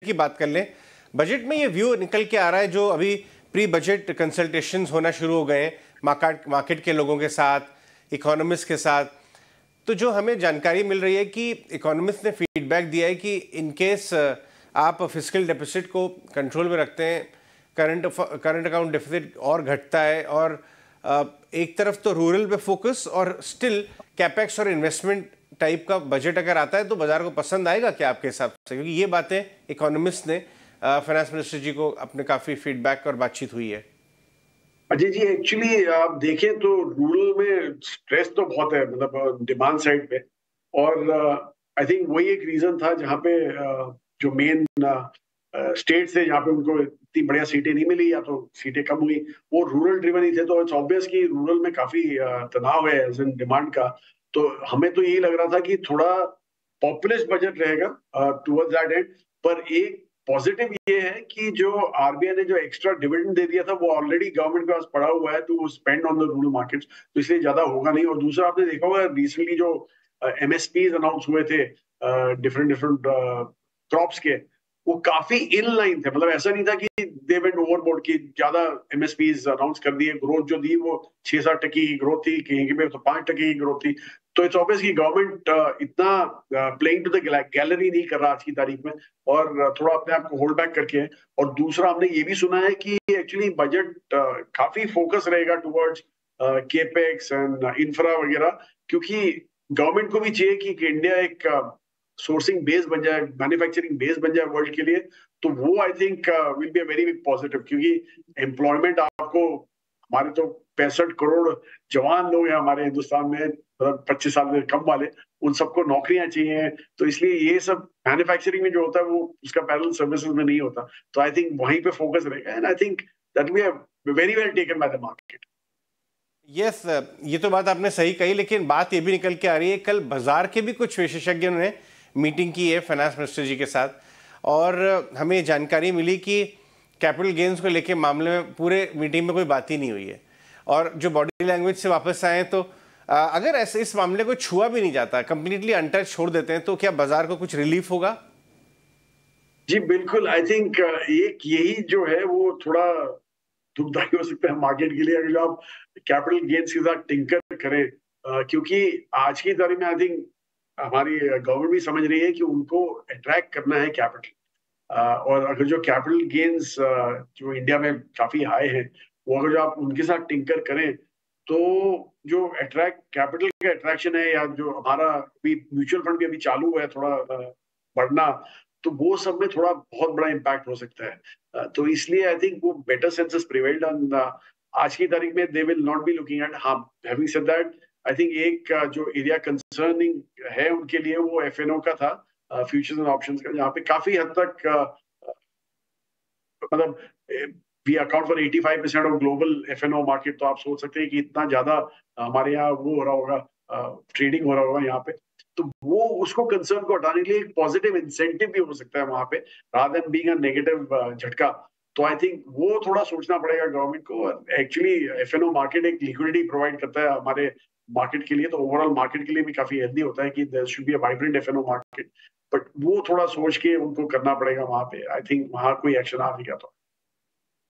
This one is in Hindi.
की बात कर लें। बजट में ये व्यू निकल के आ रहा है, जो अभी प्री बजट कंसल्टेशंस होना शुरू हो गए हैं मार्केट के लोगों के साथ, इकोनॉमिस्ट के साथ। तो जो हमें जानकारी मिल रही है कि इकोनॉमिस्ट ने फीडबैक दिया है कि इन केस आप फिस्कल डेफिसिट को कंट्रोल में रखते हैं, करंट अकाउंट डेफिसिट और घटता है, और एक तरफ तो रूरल पे फोकस और स्टिल कैपेक्स और इन्वेस्टमेंट टाइप का बजट अगर आता है तो बाजार को पसंद आएगा क्या आपके हिसाब से? क्योंकि ये बातें इकोनॉमिस्ट ने फाइनेंस मिनिस्टर जी को अपने काफी फीडबैक और बातचीत हुई है। अजय जी, एक्चुअली आप देखें तो रूरल में स्ट्रेस तो बहुत है, मतलब डिमांड साइड पे। और आई थिंक वही एक रीजन था जहाँ पे जो मेन स्टेट्स थे जहाँ पे उनको इतनी बढ़िया सीटें नहीं मिली या तो सीटें कम हुई, वो रूरल ड्रिवन ही थे। तो इट्स ऑब्वियस कि रूरल में काफी तनाव है एज इन डिमांड का। तो हमें तो यही लग रहा था कि थोड़ा पॉपुलिस्ट बजट रहेगा टुवर्ड्स दैट एंड। पर एक पॉजिटिव ये है कि जो आरबीआई ने जो एक्स्ट्रा डिविडेंड दे दिया था वो ऑलरेडी गवर्नमेंट के पास पड़ा हुआ है to spend on the rural markets, तो इसलिए ज्यादा होगा नहीं। और दूसरा, आपने देखा होगा रिसेंटली जो एमएसपीज अनाउंस हुए थे डिफरेंट डिफरेंट क्रॉप्स के, वो काफी इन लाइन थे। मतलब ऐसा नहीं था कि दे वेंट ओवरबोर्ड की ज्यादा एमएसपीज अनाउंस कर दिए। ग्रोथ जो दी वो 6-7% की ग्रोथ थी, कहीं पे तो 5% की ग्रोथ थी। तो इट्स ऑब्वियस कि गवर्नमेंट इतना प्लेइंग टू द गैलरी नहीं कर रहा आज की तारीख में, और थोड़ा अपने आप को होल्ड बैक करके है। और दूसरा, हमने ये भी सुना है कि एक्चुअली बजट काफी फोकस रहेगा टुवर्ड्स केपेक्स एंड इंफ्रा वगैरह, क्योंकि गवर्नमेंट को भी चाहिए कि इंडिया एक सोर्सिंग बेस बन जाए, मैन्युफैक्चरिंग बेस बन जाए वर्ल्ड के लिए। तो वो I think will be a very big positive, क्योंकि एम्प्लॉयमेंट आपको, हमारे तो 65 करोड़ जवान लोग हैं हमारे हिंदुस्तान में, 25 साल से कम वाले, उन सबको नौकरियां चाहिए। तो इसलिए ये सब मैन्युफैक्चरिंग में जो होता है वो उसका पैरेलल सर्विसेज में नहीं होता। तो आई थिंक वहीं पे फोकस रहेगा and I think that we have very well taken by the market. Yes, ये तो बात आपने सही कही, लेकिन बात ये भी निकल के आ रही है, कल बाजार के भी कुछ विशेषज्ञों ने मीटिंग की है फाइनेंस मिनिस्टर जी के साथ, और हमें जानकारी मिली कि कैपिटल गेन्स को लेके मामले में पूरे मीटिंग में कोई बात ही नहीं हुई है। और जो बॉडी लैंग्वेज से वापस आए तो अगर ऐसे इस मामले को छुआ भी नहीं जाता, कंप्लीटली अनटच छोड़ देते हैं, तो क्या बाजार को कुछ रिलीफ होगा? जी बिल्कुल, आई थिंक एक यही जो है वो थोड़ा दुखदायी हो सकता है मार्केट के लिए, अगर जो आप कैपिटल गेन्स के साथ टिंकर करें। क्योंकि आज की तारीख में आई थिंक हमारी गवर्नमेंट भी समझ रही है कि उनको अट्रैक्ट करना है कैपिटल। और अगर जो कैपिटल गेन्स जो इंडिया में काफी हाई है, वो अगर जो आप उनके साथ टिंकर करें, तो जो अट्रैक्ट कैपिटल का अट्रैक्शन है, या जो हमारा भी म्यूचुअल फंड भी अभी चालू है थोड़ा बढ़ना, तो वो सब में थोड़ा बहुत बड़ा इम्पैक्ट हो सकता है। तो इसलिए आई थिंक वो बेटर सेंसेस प्रिवेल्ड ऑन आज की तारीख में। They will not be looking at, हाँ, having said that, I think एक जो एरिया कंसर्निंग है उनके लिए वो एफएनओ का था, फ्यूचर्स एंड ऑप्शंस का, जहाँ पे काफी हद तक मतलब we account for 85% of global FNO market. तो आप सोच सकते हैं कि इतना ज्यादा हमारे यहाँ वो हो रहा होगा, ट्रेडिंग हो रहा होगा यहाँ पे। तो वो उसको कंसर्न को हटाने के लिए एक पॉजिटिव इंसेंटिव भी हो सकता है वहां पे, rather than being a negative झटका। तो आई थिंक वो थोड़ा सोचना पड़ेगा गवर्नमेंट को। एक्चुअली एफएनओ मार्केट एक लिक्विडिटी प्रोवाइड करता है हमारे मार्केट के लिए, तो ओवरऑल मार्केट के लिए भी काफी हेल्दी होता है कि there should be a vibrant FNO market. But वो थोड़ा सोच के उनको करना पड़ेगा वहां पे। आई थिंक वहां कोई एक्शन आ नहीं गया तो